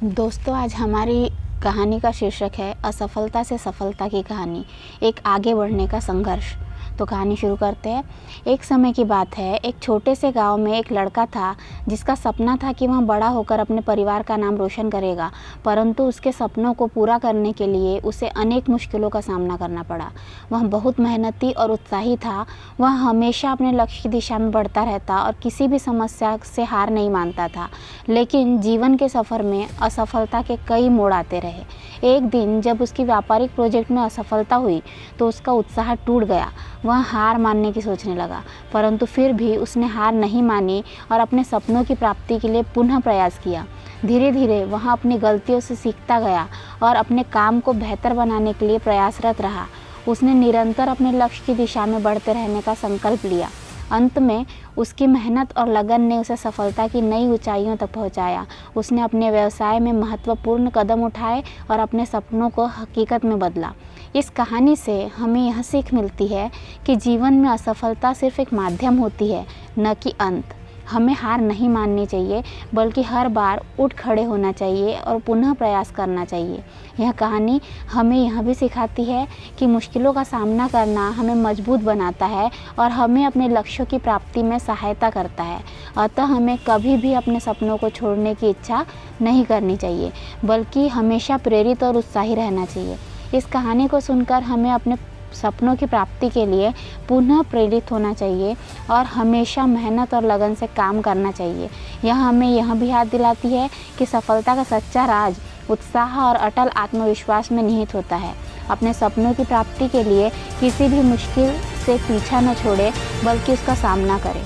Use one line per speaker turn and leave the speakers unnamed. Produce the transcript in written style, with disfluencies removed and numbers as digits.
दोस्तों, आज हमारी कहानी का शीर्षक है असफलता से सफलता की कहानी, एक आगे बढ़ने का संघर्ष। तो कहानी शुरू करते हैं। एक समय की बात है, एक छोटे से गांव में एक लड़का था जिसका सपना था कि वह बड़ा होकर अपने परिवार का नाम रोशन करेगा, परंतु उसके सपनों को पूरा करने के लिए उसे अनेक मुश्किलों का सामना करना पड़ा। वह बहुत मेहनती और उत्साही था। वह हमेशा अपने लक्ष्य की दिशा में बढ़ता रहता और किसी भी समस्या से हार नहीं मानता था। लेकिन जीवन के सफ़र में असफलता के कई मोड़ आते रहे। एक दिन जब उसकी व्यापारिक प्रोजेक्ट में असफलता हुई तो उसका उत्साह टूट गया। वह हार मानने की सोचने लगा, परंतु फिर भी उसने हार नहीं मानी और अपने सपनों की प्राप्ति के लिए पुनः प्रयास किया। धीरे धीरे वह अपनी गलतियों से सीखता गया और अपने काम को बेहतर बनाने के लिए प्रयासरत रहा। उसने निरंतर अपने लक्ष्य की दिशा में बढ़ते रहने का संकल्प लिया। अंत में उसकी मेहनत और लगन ने उसे सफलता की नई ऊंचाइयों तक पहुंचाया। उसने अपने व्यवसाय में महत्वपूर्ण कदम उठाए और अपने सपनों को हकीकत में बदला। इस कहानी से हमें यह सीख मिलती है कि जीवन में असफलता सिर्फ एक माध्यम होती है, न कि अंत। हमें हार नहीं माननी चाहिए, बल्कि हर बार उठ खड़े होना चाहिए और पुनः प्रयास करना चाहिए। यह कहानी हमें यह भी सिखाती है कि मुश्किलों का सामना करना हमें मजबूत बनाता है और हमें अपने लक्ष्यों की प्राप्ति में सहायता करता है। अतः हमें कभी भी अपने सपनों को छोड़ने की इच्छा नहीं करनी चाहिए, बल्कि हमेशा प्रेरित और उत्साही रहना चाहिए। इस कहानी को सुनकर हमें अपने सपनों की प्राप्ति के लिए पुनः प्रेरित होना चाहिए और हमेशा मेहनत और लगन से काम करना चाहिए। यह हमें यह भी याद दिलाती है कि सफलता का सच्चा राज उत्साह और अटल आत्मविश्वास में निहित होता है। अपने सपनों की प्राप्ति के लिए किसी भी मुश्किल से पीछा न छोड़े, बल्कि उसका सामना करें।